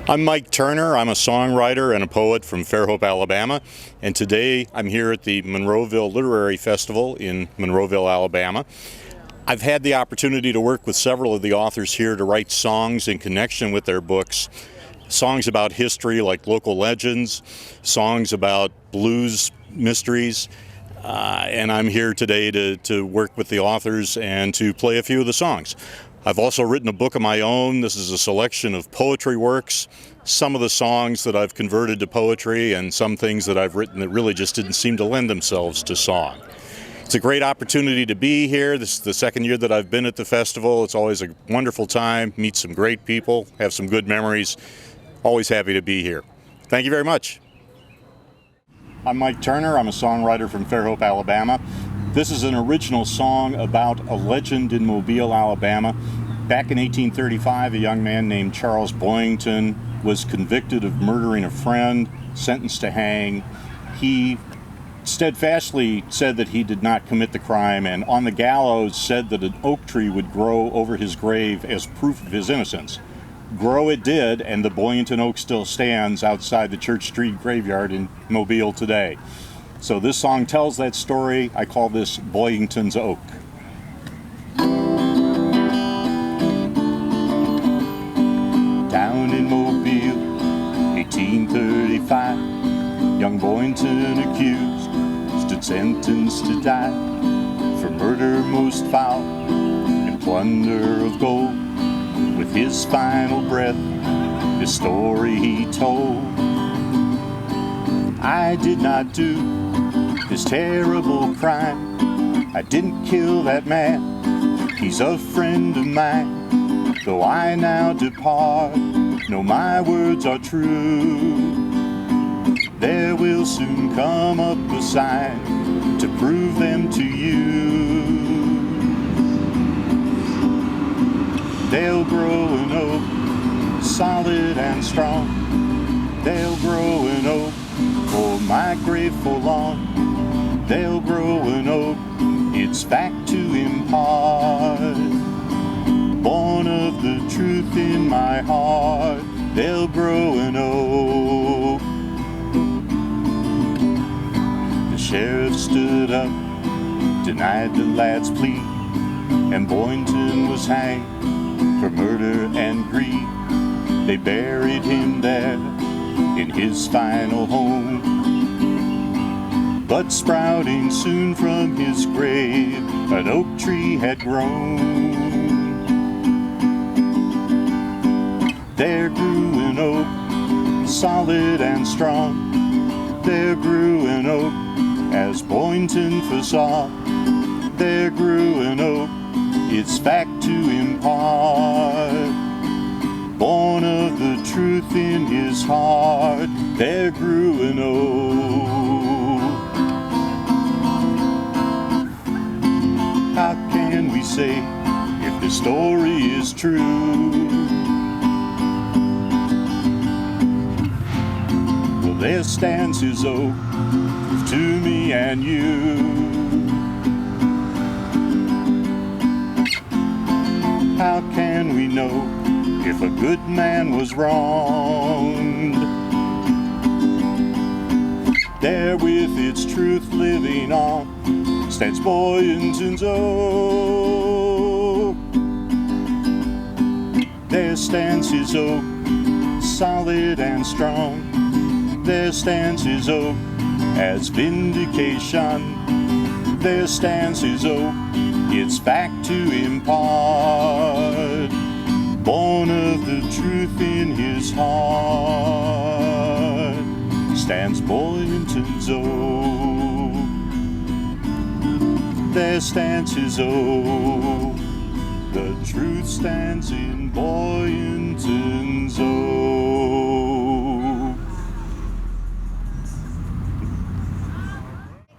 I'm Mike Turner. I'm a songwriter and a poet from Fairhope, Alabama, and today I'm here at the Monroeville Literary Festival in Monroeville, Alabama. I've had the opportunity to work with several of the authors here to write songs in connection with their books. Songs about history like local legends, songs about blues mysteries, and I'm here today to work with the authors and to play a few of the songs. I've also written a book of my own. This is a selection of poetry works, some of the songs that I've converted to poetry, and some things that I've written that really just didn't seem to lend themselves to song. It's a great opportunity to be here. This is the second year that I've been at the festival. It's always a wonderful time, meet some great people, have some good memories. Always happy to be here. Thank you very much. I'm Mike Turner. I'm a songwriter from Fairhope, Alabama. This is an original song about a legend in Mobile, Alabama. Back in 1835, a young man named Charles Boyington was convicted of murdering a friend, sentenced to hang. He steadfastly said that he did not commit the crime, and on the gallows said that an oak tree would grow over his grave as proof of his innocence. Grow it did, and the Boyington oak still stands outside the Church Street graveyard in Mobile today. So this song tells that story. I call this Boyington's Oak. Down in Mobile, 1835, young Boyington accused stood sentenced to die for murder most foul and plunder of gold. With his final breath, this story he told. I did not do this terrible crime. I didn't kill that man. He's a friend of mine. Though I now depart, know my words are true. There will soon come up a sign to prove them to you. They'll grow an oak, solid and strong. They'll grow an oak for my grateful lawn. They'll grow an oak, its fact to impart. Born of the truth in my heart, they'll grow an oak. The sheriff stood up, denied the lad's plea, and Boyington was hanged for murder and greed. They buried him there in his final home. But sprouting soon from his grave, an oak tree had grown. There grew an oak, solid and strong. There grew an oak, as Boyington foresaw. There grew an oak, its fact to impart. Born of the truth in his heart, there grew an oak. How can we say if the story is true? Well, there stands his oak, to me and you. How can we know if a good man was wronged? There with its truth living on stands Boyington's oak. There stands his oak, solid and strong. There stands his oak as vindication. There stands his oak, its fact to impart. Born of the truth in his heart, stands Boyington's oak. There stands his oak. The truth stands in Boyington's oak.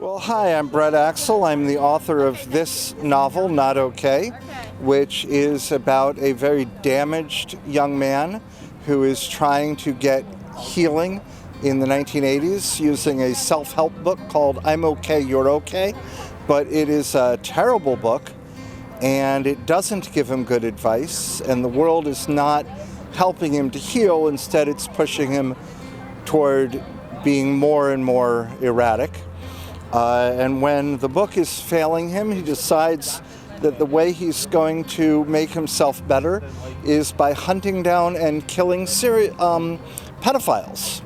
Well, hi, I'm Brett Axel. I'm the author of this novel, Not Okay, which is about a very damaged young man who is trying to get healing in the 1980s using a self-help book called I'm Okay, You're Okay. But it is a terrible book, and it doesn't give him good advice, and the world is not helping him to heal. Instead, it's pushing him toward being more and more erratic. And when the book is failing him, he decides that the way he's going to make himself better is by hunting down and killing pedophiles.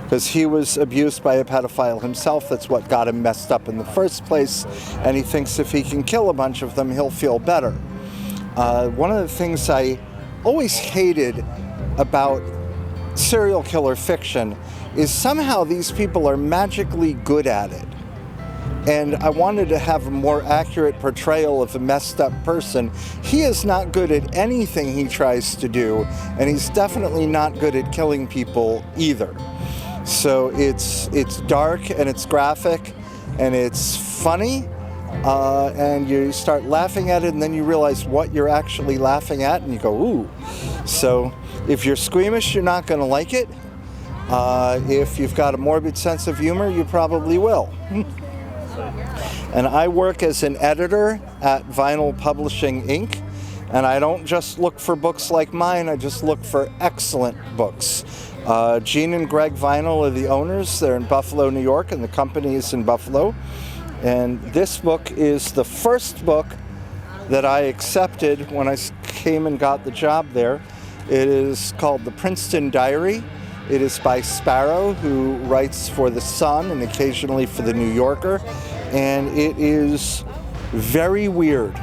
Because he was abused by a pedophile himself. That's what got him messed up in the first place. And he thinks if he can kill a bunch of them, he'll feel better. One of the things I always hated about serial killer fiction is somehow these people are magically good at it. And I wanted to have a more accurate portrayal of a messed up person. He is not good at anything he tries to do, and he's definitely not good at killing people either. So it's dark and it's graphic and it's funny, and you start laughing at it, and then you realize what you're actually laughing at, and you go, ooh. So if you're squeamish, you're not going to like it. If you've got a morbid sense of humor, you probably will. And I work as an editor at Vinyl Publishing, Inc. And I don't just look for books like mine, I just look for excellent books. Gene and Greg Vinyl are the owners. They're in Buffalo, New York, and the company is in Buffalo. And this book is the first book that I accepted when I came and got the job there. It is called The Princeton Diary. It is by Sparrow, who writes for The Sun and occasionally for The New Yorker. And it is very weird.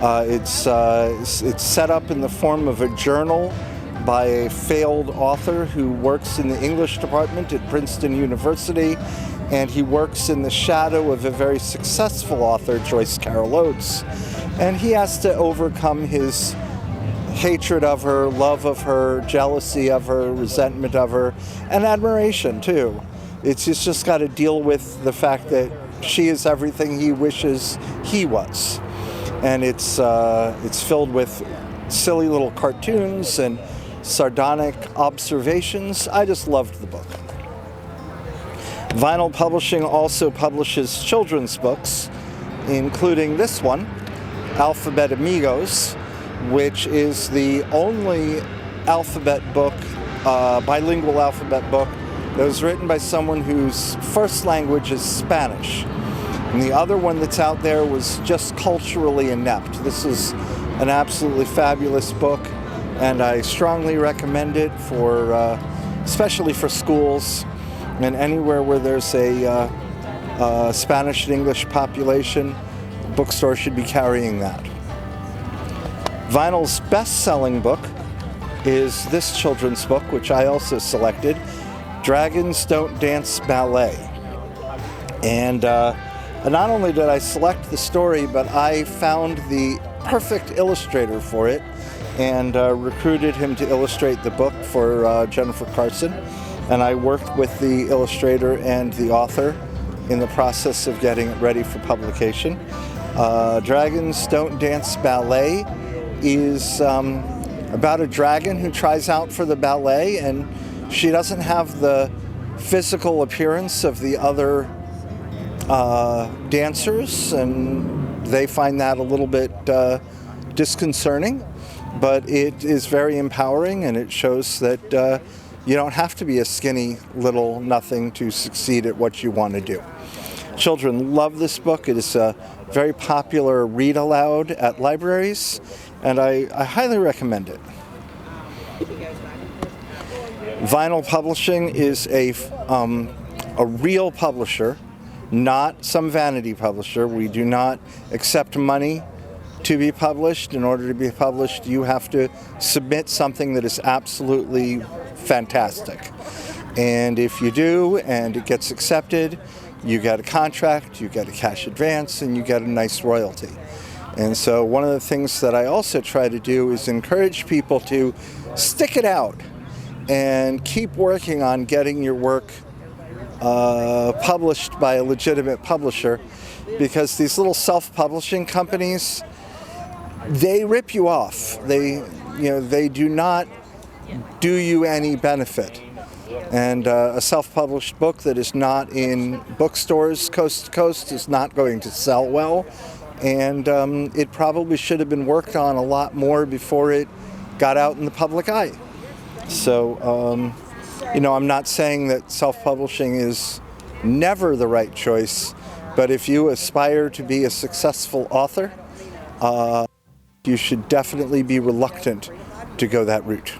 It's set up in the form of a journal by a failed author who works in the English department at Princeton University, and he works in the shadow of a very successful author, Joyce Carol Oates. And he has to overcome his hatred of her, love of her, jealousy of her, resentment of her, and admiration too. He's just got to deal with the fact that she is everything he wishes he was. And it's filled with silly little cartoons and sardonic observations. I just loved the book. Vinyl Publishing also publishes children's books, including this one, Alphabet Amigos, which is the only alphabet book, bilingual alphabet book, that was written by someone whose first language is Spanish. And the other one that's out there was just culturally inept. This is an absolutely fabulous book, and I strongly recommend it for, especially for schools and anywhere where there's a Spanish and English population. Bookstore should be carrying that. Vinyl's best-selling book is this children's book, which I also selected, Dragons Don't Dance Ballet. And not only did I select the story, but I found the perfect illustrator for it and recruited him to illustrate the book for Jennifer Carson. And I worked with the illustrator and the author in the process of getting it ready for publication. Dragons Don't Dance Ballet is about a dragon who tries out for the ballet, and she doesn't have the physical appearance of the other dancers, and they find that a little bit disconcerting, but it is very empowering, and it shows that you don't have to be a skinny little nothing to succeed at what you want to do. Children love this book. It is a very popular read aloud at libraries, and I highly recommend it. Vinyl Publishing is a real publisher, not some vanity publisher. We do not accept money to be published. In order to be published, you have to submit something that is absolutely fantastic. And if you do, and it gets accepted, you get a contract, you get a cash advance, and you get a nice royalty. And so one of the things that I also try to do is encourage people to stick it out and keep working on getting your work published by a legitimate publisher, because these little self-publishing companies, they rip you off. They do not do you any benefit. And a self-published book that is not in bookstores coast to coast is not going to sell well. And it probably should have been worked on a lot more before it got out in the public eye. So, I'm not saying that self-publishing is never the right choice, but if you aspire to be a successful author, you should definitely be reluctant to go that route.